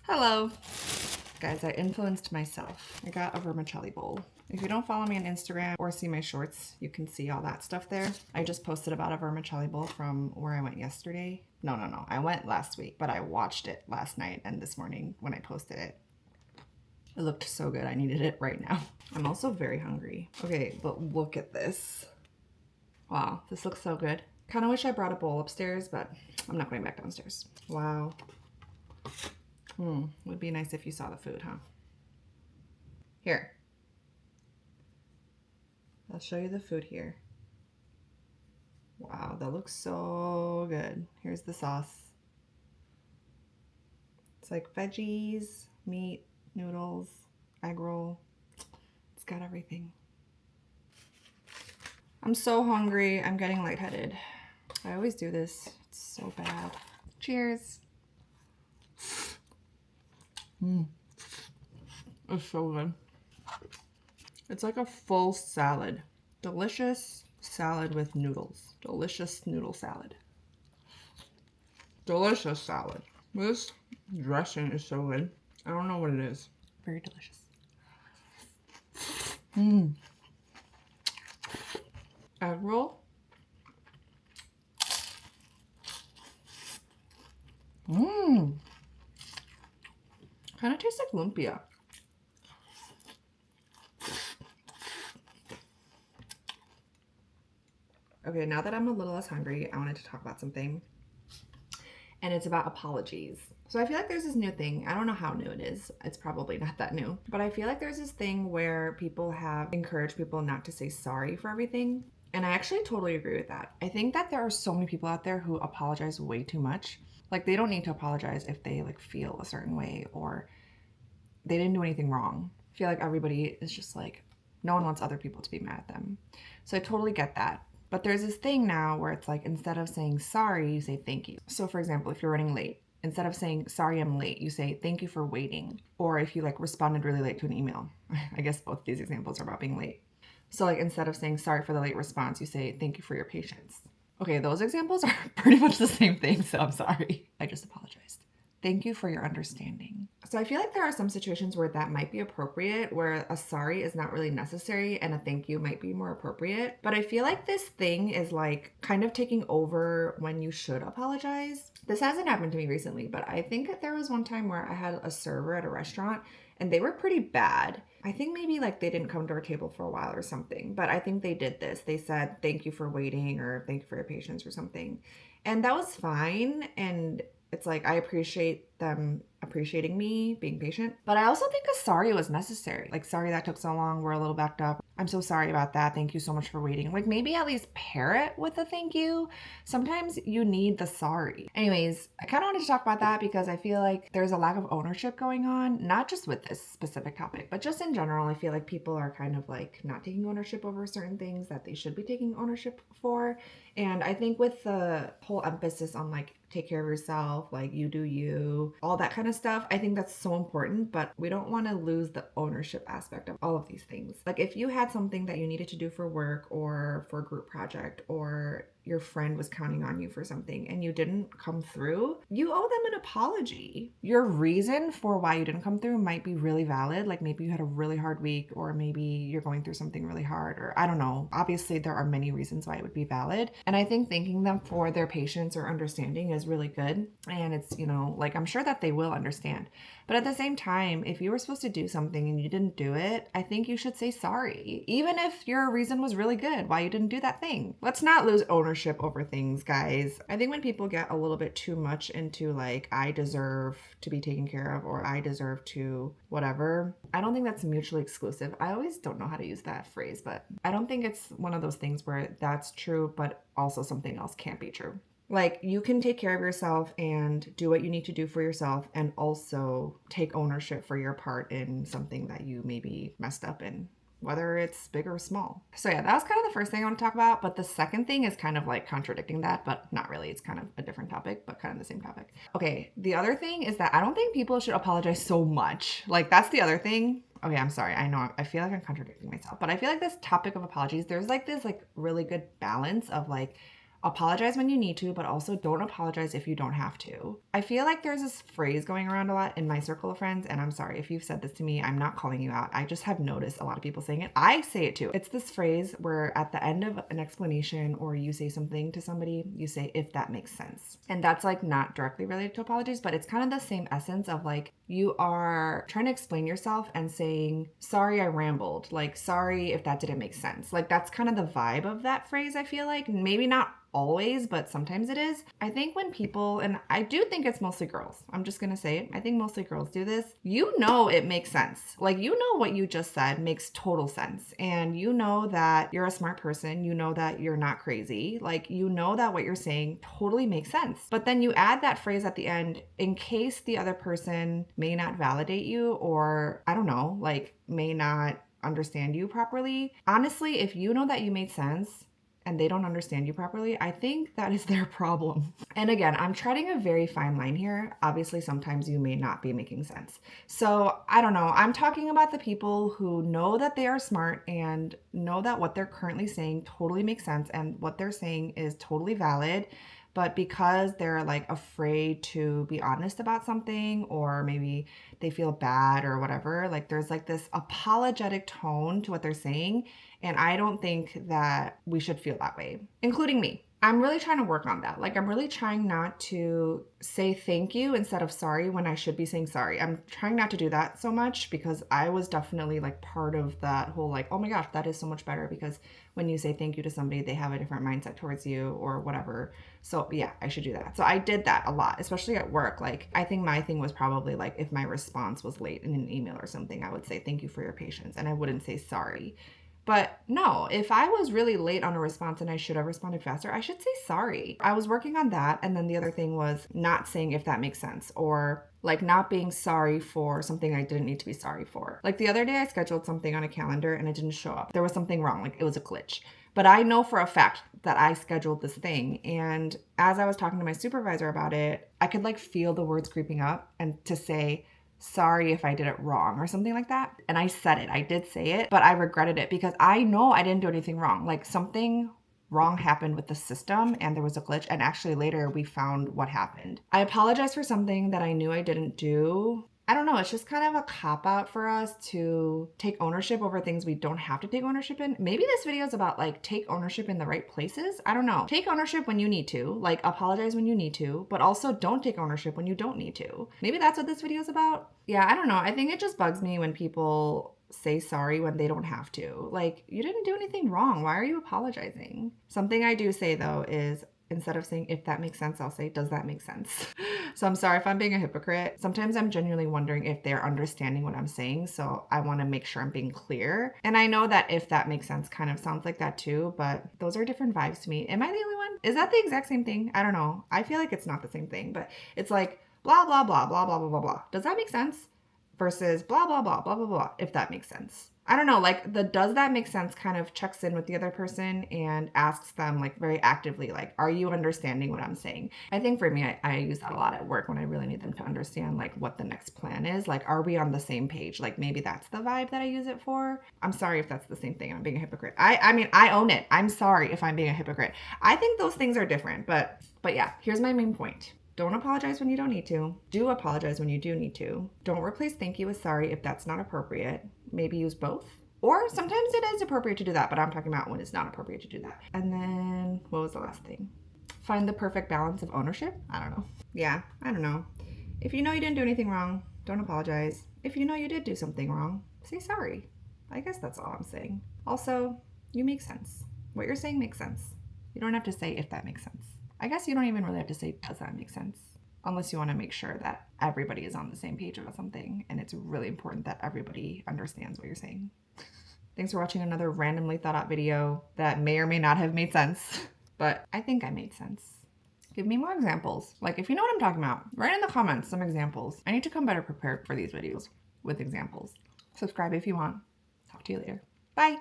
Hello. Guys, I influenced myself. I got a vermicelli bowl. If you don't follow me on Instagram or see my shorts, you can see all that stuff there. I just posted about a vermicelli bowl from where I went yesterday. No. I went last week, but I watched it last night and this morning when I posted it. It looked so good. I needed it right now. I'm also very hungry. Okay, but look at this. Wow, this looks so good. Kind of wish I brought a bowl upstairs, but I'm not going back downstairs. Wow. Would be nice if you saw the food, huh? Here. I'll show you the food here. Wow, that looks so good. Here's the sauce. It's like veggies, meat, noodles, egg roll. It's got everything. I'm so hungry. I'm getting lightheaded. I always do this. It's so bad. Cheers. It's so good. It's like a full salad. Delicious salad with noodles. Delicious noodle salad. Delicious salad. This dressing is so good. I don't know what it is. Very delicious. Egg roll. Kind of tastes like lumpia. Okay, now that I'm a little less hungry, I wanted to talk about something. And it's about apologies. So I feel like there's this new thing. I don't know how new it is. It's probably not that new. But I feel like there's this thing where people have encouraged people not to say sorry for everything. And I actually totally agree with that. I think that there are so many people out there who apologize way too much. Like, they don't need to apologize if they like feel a certain way or they didn't do anything wrong. I feel like everybody is just like, no one wants other people to be mad at them. So I totally get that. But there's this thing now where it's like, instead of saying sorry, you say thank you. So for example, if you're running late, instead of saying sorry I'm late, you say thank you for waiting. Or if you like responded really late to an email, I guess both these examples are about being late. So like, instead of saying sorry for the late response, you say thank you for your patience. Okay, those examples are pretty much the same thing, so I'm sorry. I just apologized. Thank you for your understanding. So I feel like there are some situations where that might be appropriate, where a sorry is not really necessary and a thank you might be more appropriate. But I feel like this thing is like kind of taking over when you should apologize. This hasn't happened to me recently, but I think that there was one time where I had a server at a restaurant and they were pretty bad. I think maybe like they didn't come to our table for a while or something, but I think they did this. They said, thank you for waiting or thank you for your patience or something. And that was fine. And it's like, I appreciate them appreciating me, being patient. But I also think a sorry was necessary. Like, sorry that took so long. We're a little backed up. I'm so sorry about that. Thank you so much for waiting. Like, maybe at least pair it with a thank you. Sometimes you need the sorry. Anyways, I kind of wanted to talk about that because I feel like there's a lack of ownership going on, not just with this specific topic, but just in general. I feel like people are kind of like not taking ownership over certain things that they should be taking ownership for. And I think with the whole emphasis on like, take care of yourself, like you do you, all that kind of stuff, I think that's so important, but we don't want to lose the ownership aspect of all of these things. Like, if you had something that you needed to do for work or for a group project, or your friend was counting on you for something and you didn't come through, you owe them an apology. Your reason for why you didn't come through might be really valid. Like, maybe you had a really hard week, or maybe you're going through something really hard, or I don't know. Obviously, there are many reasons why it would be valid. And I think thanking them for their patience or understanding is really good. And it's, you know, like, I'm sure that they will understand. But at the same time, if you were supposed to do something and you didn't do it, I think you should say sorry, even if your reason was really good why you didn't do that thing. Let's not lose ownership over things, guys. I think when people get a little bit too much into like, I deserve to be taken care of, or I deserve to whatever, I don't think that's mutually exclusive. I always don't know how to use that phrase, but I don't think it's one of those things where that's true, but also something else can't be true. Like, you can take care of yourself and do what you need to do for yourself and also take ownership for your part in something that you maybe messed up in, whether it's big or small. So yeah, that was kind of the first thing I want to talk about. But the second thing is kind of like contradicting that, but not really. It's kind of a different topic, but kind of the same topic. Okay, the other thing is that I don't think people should apologize so much. Like, that's the other thing. Okay, I'm sorry. I know I feel like I'm contradicting myself, but I feel like this topic of apologies, there's like this like really good balance of like, apologize when you need to, but also don't apologize if you don't have to. I feel like there's this phrase going around a lot in my circle of friends, and I'm sorry if you've said this to me, I'm not calling you out. I just have noticed a lot of people saying it. I say it too. It's this phrase where at the end of an explanation or you say something to somebody, you say, if that makes sense. And that's like not directly related to apologies, but it's kind of the same essence of like, you are trying to explain yourself and saying, sorry, I rambled. Like, sorry if that didn't make sense. Like, that's kind of the vibe of that phrase, I feel like. Maybe not always, but sometimes it is. I think when people, and I do think it's mostly girls, I'm just gonna say it, I think mostly girls do this. You know it makes sense. Like, you know what you just said makes total sense. And you know that you're a smart person. You know that you're not crazy. Like, you know that what you're saying totally makes sense. But then you add that phrase at the end in case the other person may not validate you, or I don't know, like may not understand you properly. Honestly, if you know that you made sense and they don't understand you properly, I think that is their problem. And again, I'm treading a very fine line here. Obviously, sometimes you may not be making sense. So I don't know. I'm talking about the people who know that they are smart and know that what they're currently saying totally makes sense and what they're saying is totally valid. But because they're like afraid to be honest about something, or maybe they feel bad or whatever, like there's like this apologetic tone to what they're saying. And I don't think that we should feel that way, including me. I'm really trying to work on that. Like, I'm really trying not to say thank you instead of sorry when I should be saying sorry. I'm trying not to do that so much because I was definitely like part of that whole like, oh my gosh, that is so much better because when you say thank you to somebody, they have a different mindset towards you or whatever. So yeah, I should do that. So I did that a lot, especially at work. Like, I think my thing was probably like if my response was late in an email or something, I would say thank you for your patience and I wouldn't say sorry. But no, if I was really late on a response and I should have responded faster, I should say sorry. I was working on that. And then the other thing was not saying if that makes sense, or like not being sorry for something I didn't need to be sorry for. Like the other day I scheduled something on a calendar and it didn't show up. There was something wrong, like it was a glitch. But I know for a fact that I scheduled this thing. And as I was talking to my supervisor about it, I could like feel the words creeping up and to say, sorry if I did it wrong or something like that. And I said it, I did say it, but I regretted it because I know I didn't do anything wrong. Like something wrong happened with the system and there was a glitch. And actually later we found what happened. I apologize for something that I knew I didn't do. I don't know. It's just kind of a cop-out for us to take ownership over things we don't have to take ownership in. Maybe this video is about like take ownership in the right places. I don't know. Take ownership when you need to, like apologize when you need to, but also don't take ownership when you don't need to. Maybe that's what this video is about. Yeah, I don't know. I think it just bugs me when people say sorry when they don't have to. Like, you didn't do anything wrong. Why are you apologizing? Something I do say though is, instead of saying, if that makes sense, I'll say, does that make sense? So I'm sorry if I'm being a hypocrite. Sometimes I'm genuinely wondering if they're understanding what I'm saying. So I want to make sure I'm being clear. And I know that if that makes sense kind of sounds like that too, but those are different vibes to me. Am I the only one? Is that the exact same thing? I don't know. I feel like it's not the same thing, but it's like blah, blah, blah, blah, blah, blah, blah, blah. Does that make sense? Versus blah, blah, blah, blah, blah, blah, if that makes sense. I don't know, like the does that make sense kind of checks in with the other person and asks them like very actively, like, are you understanding what I'm saying? I think for me, I use that a lot at work when I really need them to understand like what the next plan is. Like, are we on the same page? Like maybe that's the vibe that I use it for. I'm sorry if that's the same thing. I'm being a hypocrite. I mean, I own it. I'm sorry if I'm being a hypocrite. I think those things are different, but yeah, here's my main point. Don't apologize when you don't need to. Do apologize when you do need to. Don't replace thank you with sorry if that's not appropriate. Maybe use both. Or sometimes it is appropriate to do that, but I'm talking about when it's not appropriate to do that. And then what was the last thing? Find the perfect balance of ownership? I don't know. Yeah, I don't know. If you know you didn't do anything wrong, don't apologize. If you know you did do something wrong, say sorry. I guess that's all I'm saying. Also, you make sense. What you're saying makes sense. You don't have to say if that makes sense. I guess you don't even really have to say, does that make sense? Unless you want to make sure that everybody is on the same page about something. And it's really important that everybody understands what you're saying. Thanks for watching another randomly thought out video that may or may not have made sense. But I think I made sense. Give me more examples. Like if you know what I'm talking about, write in the comments some examples. I need to come better prepared for these videos with examples. Subscribe if you want. Talk to you later. Bye.